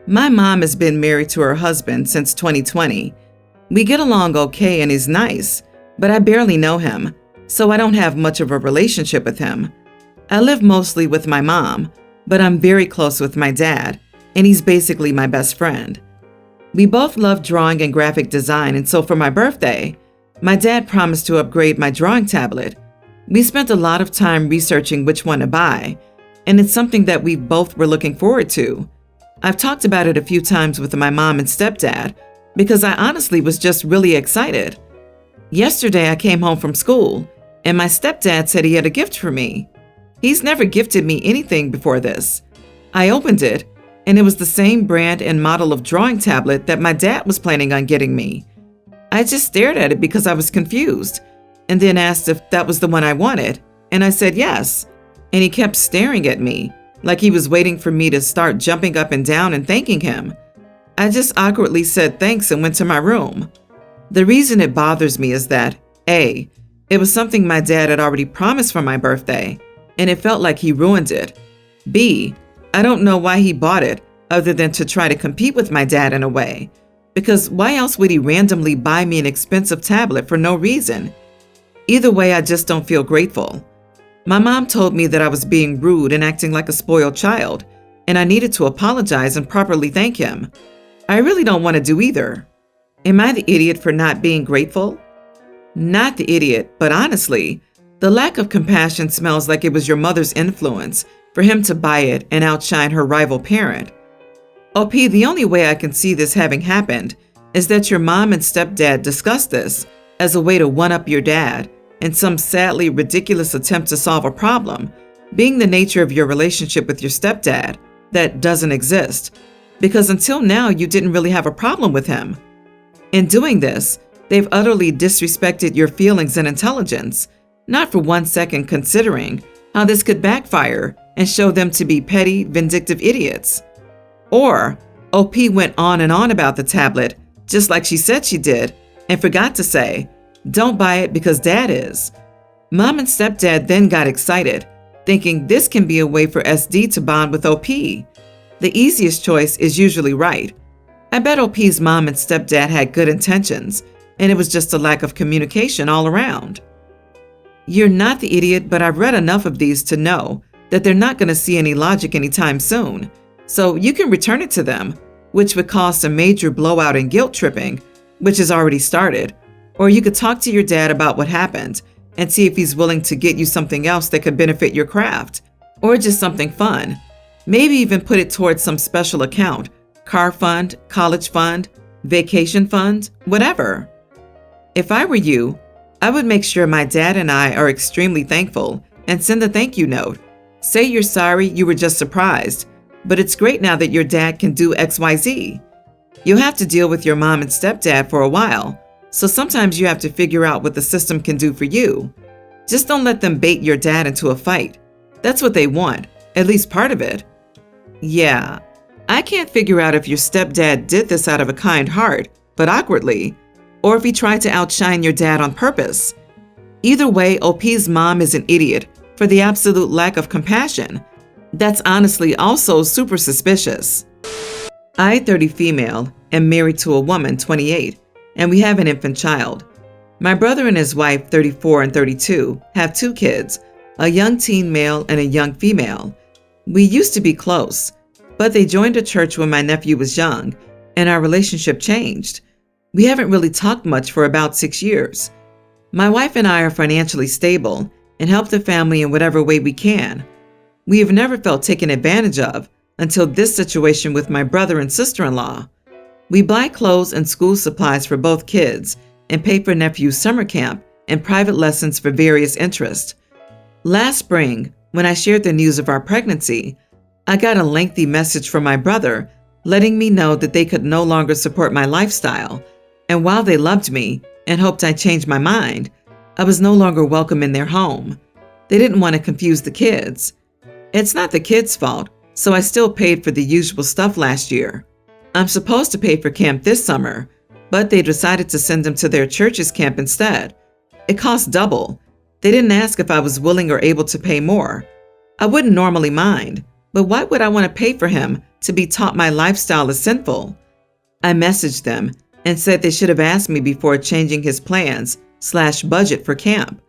My mom has been married to her husband since 2020. We get along okay and he's nice, but I barely know him, so I don't have much of a relationship with him. I live mostly with my mom, but I'm very close with my dad, and he's basically my best friend. We both love drawing and graphic design, and so for my birthday, my dad promised to upgrade my drawing tablet. We spent a lot of time researching which one to buy, and it's something that we both were looking forward to. I've talked about it a few times with my mom and stepdad because I honestly was just really excited. Yesterday I came home from school, and my stepdad said he had a gift for me. He's never gifted me anything before this. I opened it, and it was the same brand and model of drawing tablet that my dad was planning on getting me. I just stared at it because I was confused, and then asked if that was the one I wanted, and I said yes, and he kept staring at me, like he was waiting for me to start jumping up and down and thanking him. I just awkwardly said thanks and went to my room. The reason it bothers me is that, A, it was something my dad had already promised for my birthday, and it felt like he ruined it. B, I don't know why he bought it other than to try to compete with my dad in a way, because why else would he randomly buy me an expensive tablet for no reason? Either way, I just don't feel grateful. My mom told me that I was being rude and acting like a spoiled child, and I needed to apologize and properly thank him. I really don't want to do either. Am I the idiot for not being grateful? Not the idiot, but honestly, the lack of compassion smells like it was your mother's influence for him to buy it and outshine her rival parent. OP, the only way I can see this having happened is that your mom and stepdad discussed this as a way to one-up your dad in some sadly ridiculous attempt to solve a problem, being the nature of your relationship with your stepdad that doesn't exist, because until now you didn't really have a problem with him. In doing this, they've utterly disrespected your feelings and intelligence, not for 1 second considering how this could backfire and show them to be petty, vindictive idiots. Or OP went on and on about the tablet, just like she said she did, and forgot to say, don't buy it because dad is. Mom and stepdad then got excited, thinking this can be a way for SD to bond with OP. The easiest choice is usually right. I bet OP's mom and stepdad had good intentions, and it was just a lack of communication all around. You're not the idiot, but I've read enough of these to know that they're not going to see any logic anytime soon, so you can return it to them, which would cause some major blowout and guilt tripping, which has already started, or you could talk to your dad about what happened and see if he's willing to get you something else that could benefit your craft, or just something fun. Maybe even put it towards some special account, car fund, college fund, vacation fund, whatever. If I were you, I would make sure my dad and I are extremely thankful and send a thank you note. Say you're sorry you were just surprised, but it's great now that your dad can do XYZ. You'll have to deal with your mom and stepdad for a while, so sometimes you have to figure out what the system can do for you. Just don't let them bait your dad into a fight. That's what they want, at least part of it. Yeah, I can't figure out if your stepdad did this out of a kind heart, but awkwardly, or if he tried to outshine your dad on purpose. Either way, OP's mom is an idiot for the absolute lack of compassion. That's honestly also super suspicious. I, 30 female, am married to a woman, 28, and we have an infant child. My brother and his wife, 34 and 32, have 2 kids, a young teen male and a young female. We used to be close, but they joined a church when my nephew was young, and our relationship changed. We haven't really talked much for about 6 years. My wife and I are financially stable and help the family in whatever way we can. We have never felt taken advantage of until this situation with my brother and sister-in-law. We buy clothes and school supplies for both kids and pay for nephew's summer camp and private lessons for various interests. Last spring, when I shared the news of our pregnancy, I got a lengthy message from my brother letting me know that they could no longer support my lifestyle, and while they loved me and hoped I'd change my mind, I was no longer welcome in their home. They didn't want to confuse the kids. It's not the kids' fault, so I still paid for the usual stuff last year. I'm supposed to pay for camp this summer, but they decided to send them to their church's camp instead. It cost double. They didn't ask if I was willing or able to pay more. I wouldn't normally mind, but why would I want to pay for him to be taught my lifestyle is sinful. I messaged them and said they should have asked me before changing his plans/budget for camp.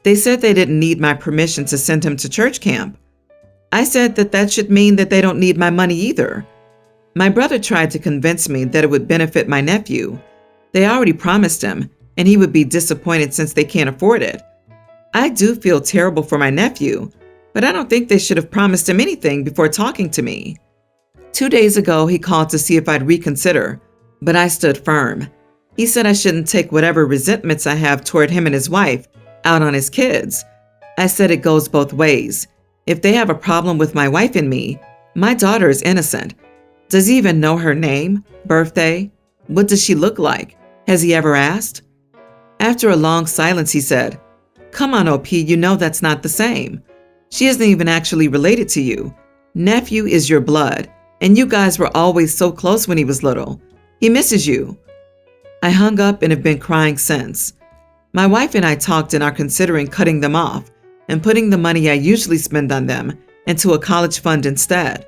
They said they didn't need my permission to send him to church camp. I said that should mean that they don't need my money either. My brother tried to convince me that it would benefit my nephew. They already promised him, and he would be disappointed since they can't afford it. I do feel terrible for my nephew, but I don't think they should have promised him anything before talking to me. 2 days ago, he called to see if I'd reconsider, but I stood firm. He said I shouldn't take whatever resentments I have toward him and his wife out on his kids. I said it goes both ways. If they have a problem with my wife and me, my daughter is innocent. Does he even know her name, birthday? What does she look like? Has he ever asked? After a long silence, he said, "Come on, OP, you know that's not the same. She isn't even actually related to you. Nephew is your blood, and you guys were always so close when he was little. He misses you." I hung up and have been crying since. My wife and I talked and are considering cutting them off and putting the money I usually spend on them into a college fund instead.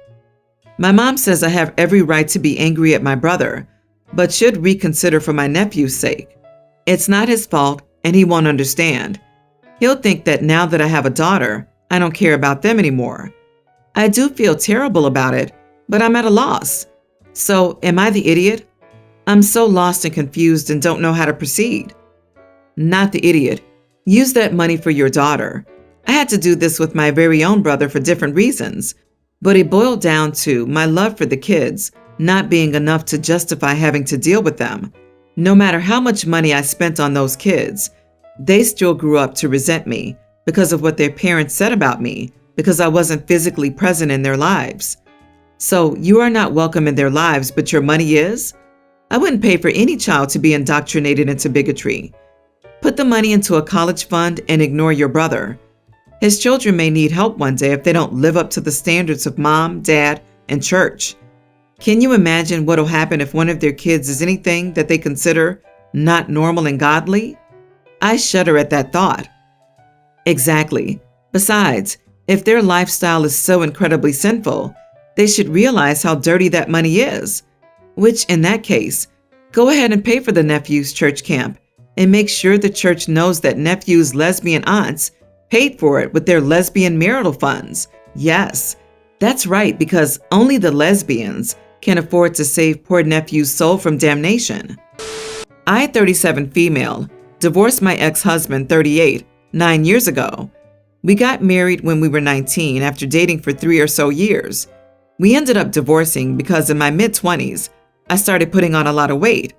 My mom says I have every right to be angry at my brother, but should reconsider for my nephew's sake. It's not his fault, and he won't understand. He'll think that now that I have a daughter, I don't care about them anymore. I do feel terrible about it, but I'm at a loss. So, am I the idiot? I'm so lost and confused and don't know how to proceed. Not the idiot. Use that money for your daughter. I had to do this with my very own brother for different reasons, but it boiled down to my love for the kids not being enough to justify having to deal with them. No matter how much money I spent on those kids, they still grew up to resent me because of what their parents said about me, because I wasn't physically present in their lives. So you are not welcome in their lives, but your money is? I wouldn't pay for any child to be indoctrinated into bigotry. Put the money into a college fund and ignore your brother. His children may need help one day if they don't live up to the standards of mom, dad, and church. Can you imagine what'll happen if one of their kids is anything that they consider not normal and godly? I shudder at that thought. Exactly. Besides, if their lifestyle is so incredibly sinful, they should realize how dirty that money is. Which, in that case, go ahead and pay for the nephew's church camp and make sure the church knows that nephew's lesbian aunts paid for it with their lesbian marital funds. Yes, that's right, because only the lesbians can afford to save poor nephew's soul from damnation. I, 37 female, divorced my ex-husband, 38, 9 years ago. We got married when we were 19 after dating for 3 or so years. We ended up divorcing because in my mid-20s, I started putting on a lot of weight.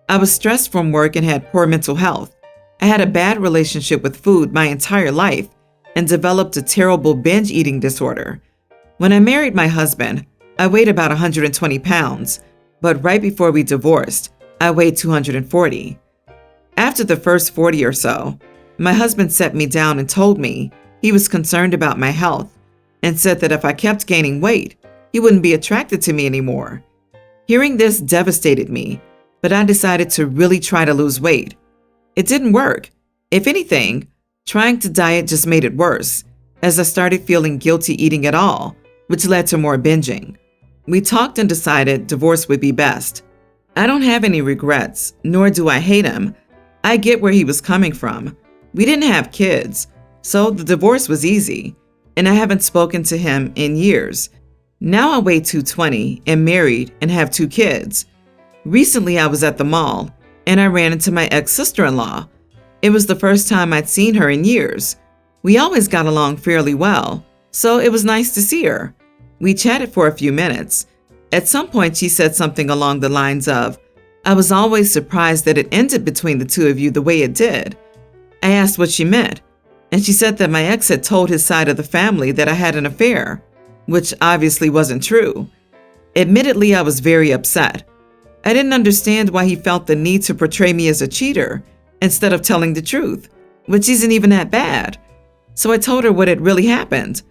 I was stressed from work and had poor mental health. I had a bad relationship with food my entire life and developed a terrible binge eating disorder. When I married my husband, I weighed about 120 pounds, but right before we divorced, I weighed 240. After the first 40 or so, my husband sat me down and told me he was concerned about my health and said that if I kept gaining weight, he wouldn't be attracted to me anymore. Hearing this devastated me, but I decided to really try to lose weight. It didn't work. If anything, trying to diet just made it worse, as I started feeling guilty eating at all, which led to more binging. We talked and decided divorce would be best. I don't have any regrets, nor do I hate him. I get where he was coming from. We didn't have kids, so the divorce was easy, and I haven't spoken to him in years. Now I weigh 220, am married, and have 2 kids. Recently I was at the mall, and I ran into my ex-sister-in-law. It was the first time I'd seen her in years. We always got along fairly well, so it was nice to see her. We chatted for a few minutes. At some point she said something along the lines of, "I was always surprised that it ended between the two of you the way it did." I asked what she meant, and she said that my ex had told his side of the family that I had an affair, which obviously wasn't true. Admittedly, I was very upset. I didn't understand why he felt the need to portray me as a cheater instead of telling the truth, which isn't even that bad. So I told her what had really happened.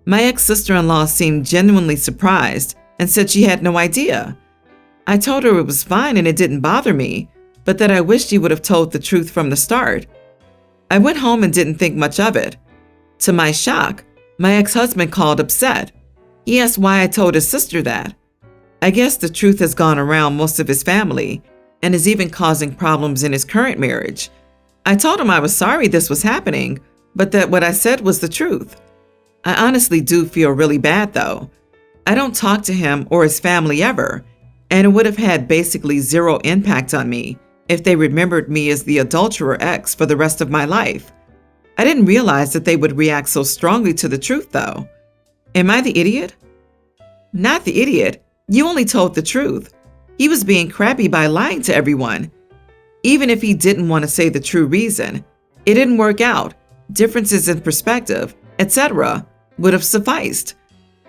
My ex-sister-in-law seemed genuinely surprised and said she had no idea. I told her it was fine and it didn't bother me, but that I wished he would have told the truth from the start. I went home and didn't think much of it. To my shock, my ex-husband called upset. He asked why I told his sister that. I guess the truth has gone around most of his family and is even causing problems in his current marriage. I told him I was sorry this was happening, but that what I said was the truth. I honestly do feel really bad though. I don't talk to him or his family ever, and it would have had basically zero impact on me if they remembered me as the adulterer ex for the rest of my life. I didn't realize that they would react so strongly to the truth though. Am I the idiot? Not the idiot. You only told the truth. He was being crappy by lying to everyone. Even if he didn't want to say the true reason, it didn't work out. Differences in perspective, etc., would have sufficed.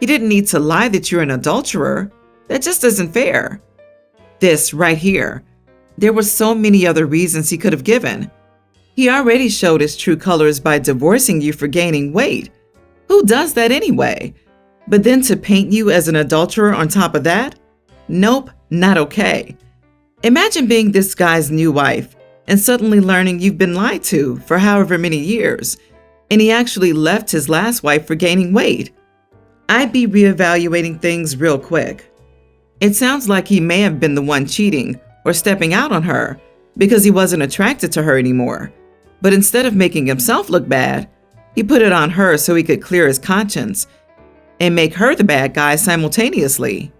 He didn't need to lie that you're an adulterer. That just isn't fair. This right here. There were so many other reasons he could have given. He already showed his true colors by divorcing you for gaining weight. Who does that anyway? But then to paint you as an adulterer on top of that? Nope, not okay. Imagine being this guy's new wife and suddenly learning you've been lied to for however many years, and he actually left his last wife for gaining weight. I'd be reevaluating things real quick. It sounds like he may have been the one cheating or stepping out on her because he wasn't attracted to her anymore. But instead of making himself look bad, he put it on her so he could clear his conscience and make her the bad guy simultaneously.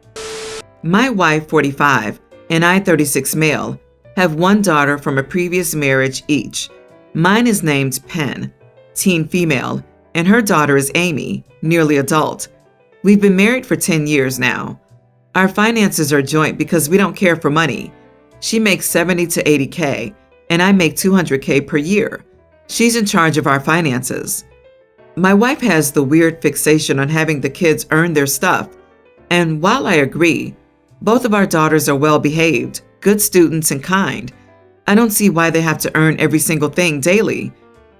My wife, 45, and I, 36 male, have one daughter from a previous marriage each. Mine is named Penn, teen female, and her daughter is Amy, nearly adult. We've been married for 10 years now. Our finances are joint because we don't care for money. She makes 70 to 80K, and I make 200K per year. She's in charge of our finances. My wife has the weird fixation on having the kids earn their stuff, and while I agree, both of our daughters are well behaved, good students, and kind, I don't see why they have to earn every single thing daily.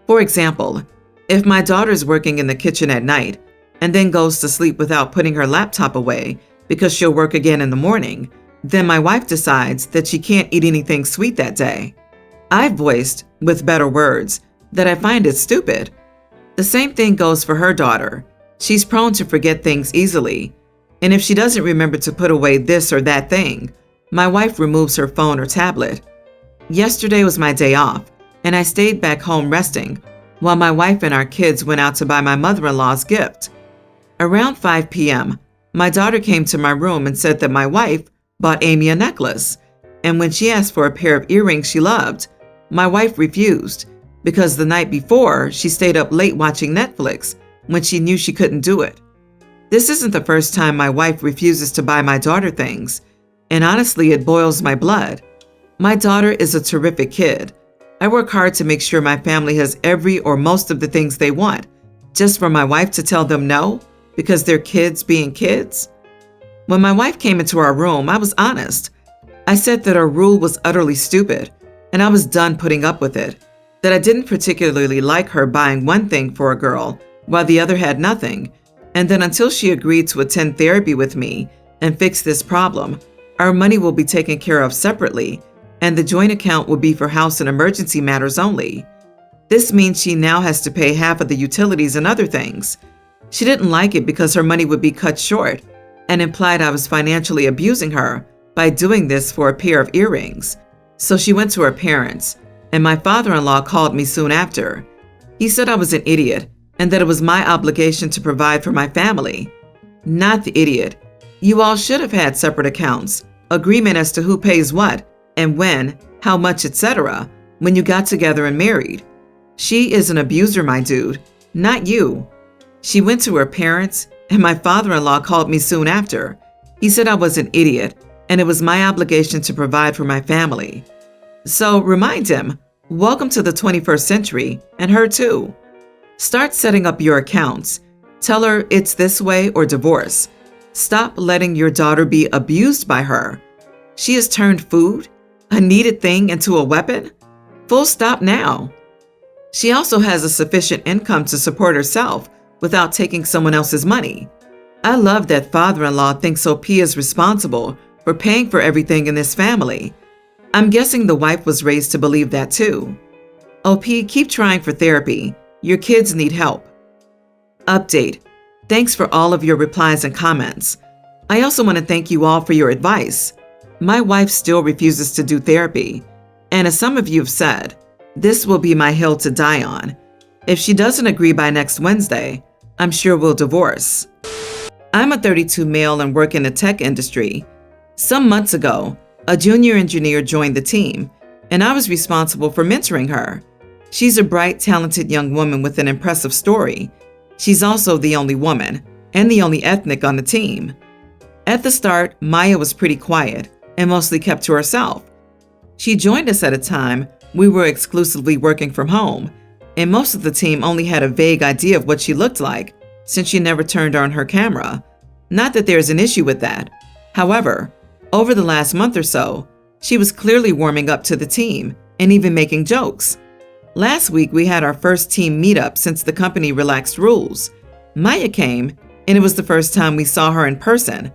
For example, if my daughter's working in the kitchen at night and then goes to sleep without putting her laptop away because she'll work again in the morning, then my wife decides that she can't eat anything sweet that day. I've voiced, with better words, that I find it stupid. The same thing goes for her daughter. She's prone to forget things easily, and if she doesn't remember to put away this or that thing, my wife removes her phone or tablet. Yesterday was my day off, and I stayed back home resting while my wife and our kids went out to buy my mother-in-law's gift. Around 5 p.m., my daughter came to my room and said that my wife bought Amy a necklace, and when she asked for a pair of earrings she loved, my wife refused because the night before she stayed up late watching Netflix when she knew she couldn't do it. This isn't the first time my wife refuses to buy my daughter things, and honestly, it boils my blood. My daughter is a terrific kid. I work hard to make sure my family has every or most of the things they want, just for my wife to tell them no because they're kids being kids. When my wife came into our room, I was honest. I said that our rule was utterly stupid, and I was done putting up with it, that I didn't particularly like her buying one thing for a girl while the other had nothing, and that until she agreed to attend therapy with me and fix this problem, our money will be taken care of separately, and the joint account will be for house and emergency matters only. This means she now has to pay half of the utilities and other things. She didn't like it because her money would be cut short, and implied I was financially abusing her by doing this for a pair of earrings. So she went to her parents, and my father-in-law called me soon after. He said I was an idiot and that it was my obligation to provide for my family. Not the idiot. You all should have had separate accounts, agreement as to who pays what and when, how much, etc. when you got together and married. She is an abuser, my dude, not you. She went to her parents, and my father-in-law called me soon after. He said I was an idiot, and it was my obligation to provide for my family. So remind him, welcome to the 21st century, and her too. Start setting up your accounts. Tell her it's this way or divorce. Stop letting your daughter be abused by her. She has turned food, a needed thing, into a weapon. Full stop now. She also has a sufficient income to support herself without taking someone else's money. I love that father-in-law thinks OP is responsible for paying for everything in this family. I'm guessing the wife was raised to believe that too. OP, keep trying for therapy. Your kids need help. Update. Thanks for all of your replies and comments. I also want to thank you all for your advice. My wife still refuses to do therapy, and as some of you have said, this will be my hill to die on. If she doesn't agree by next Wednesday, I'm sure we'll divorce. I'm a 32 male and work in the tech industry. Some months ago, a junior engineer joined the team, and I was responsible for mentoring her. She's a bright, talented young woman with an impressive story. She's also the only woman and the only ethnic on the team. At the start, Maya was pretty quiet and mostly kept to herself. She joined us at a time we were exclusively working from home, and most of the team only had a vague idea of what she looked like since she never turned on her camera. Not that there's an issue with that. However, over the last month or so, she was clearly warming up to the team and even making jokes. Last week, we had our first team meetup since the company relaxed rules. Maya came, and it was the first time we saw her in person.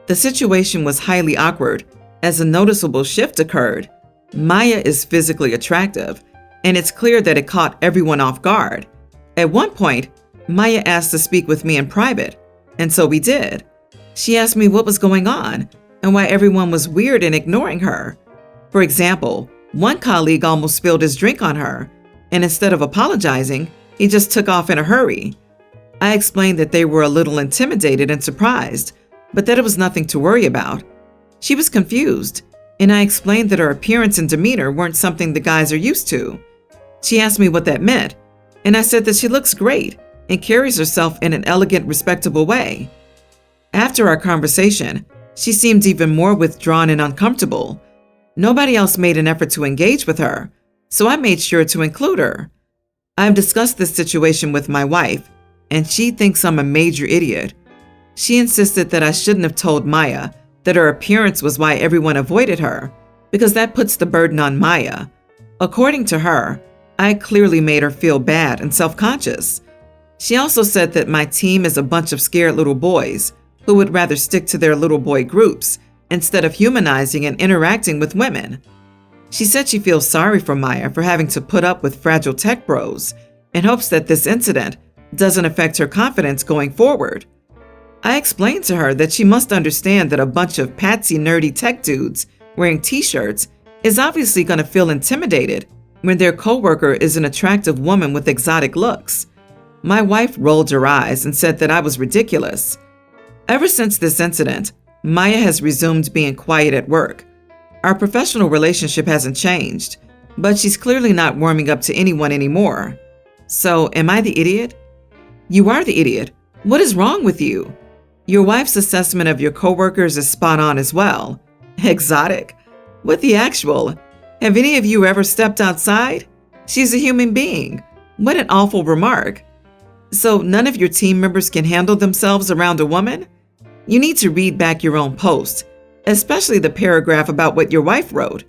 The situation was highly awkward as a noticeable shift occurred. Maya is physically attractive, and it's clear that it caught everyone off guard. At one point, Maya asked to speak with me in private, and so we did. She asked me what was going on and why everyone was weird and ignoring her. For example, one colleague almost spilled his drink on her, and instead of apologizing, he just took off in a hurry. I explained that they were a little intimidated and surprised, but that it was nothing to worry about. She was confused, and I explained that her appearance and demeanor weren't something the guys are used to. She asked me what that meant, and I said that she looks great and carries herself in an elegant, respectable way. After our conversation, she seemed even more withdrawn and uncomfortable. Nobody else made an effort to engage with her, so I made sure to include her. I've discussed this situation with my wife, and she thinks I'm a major idiot. She insisted that I shouldn't have told Maya that her appearance was why everyone avoided her, because that puts the burden on Maya. According to her, I clearly made her feel bad and self-conscious. She also said that my team is a bunch of scared little boys who would rather stick to their little boy groups instead of humanizing and interacting with women. She said she feels sorry for Maya for having to put up with fragile tech bros and hopes that this incident doesn't affect her confidence going forward. I explained to her that she must understand that a bunch of patsy nerdy tech dudes wearing t-shirts is obviously going to feel intimidated when their coworker is an attractive woman with exotic looks. My wife rolled her eyes and said that I was ridiculous. Ever since this incident, Maya has resumed being quiet at work. Our professional relationship hasn't changed, but she's clearly not warming up to anyone anymore. So, am I the idiot? You are the idiot. What is wrong with you? Your wife's assessment of your coworkers is spot on as well. Exotic? What the actual? Have any of you ever stepped outside? She's a human being. What an awful remark. So none of your team members can handle themselves around a woman? You need to read back your own post, especially the paragraph about what your wife wrote.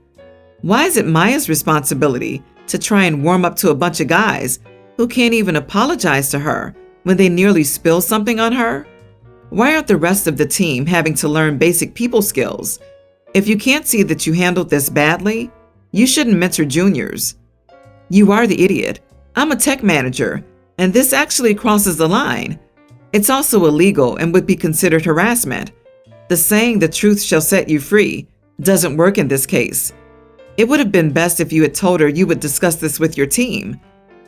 Why is it Maya's responsibility to try and warm up to a bunch of guys who can't even apologize to her when they nearly spill something on her? Why aren't the rest of the team having to learn basic people skills? If you can't see that you handled this badly, you shouldn't mentor juniors. You are the idiot. I'm a tech manager, and this actually crosses the line. It's also illegal and would be considered harassment. The saying "the truth shall set you free" doesn't work in this case. It would have been best if you had told her you would discuss this with your team.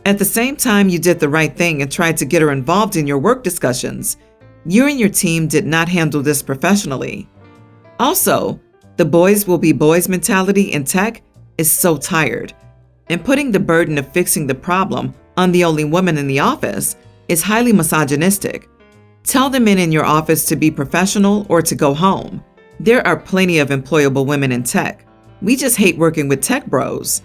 At the same time, you did the right thing and tried to get her involved in your work discussions. You and your team did not handle this professionally. Also, the boys will be boys mentality in tech is so tired, and putting the burden of fixing the problem on the only woman in the office is highly misogynistic. Tell the men in your office to be professional or to go home. There are plenty of employable women in tech. We just hate working with tech bros.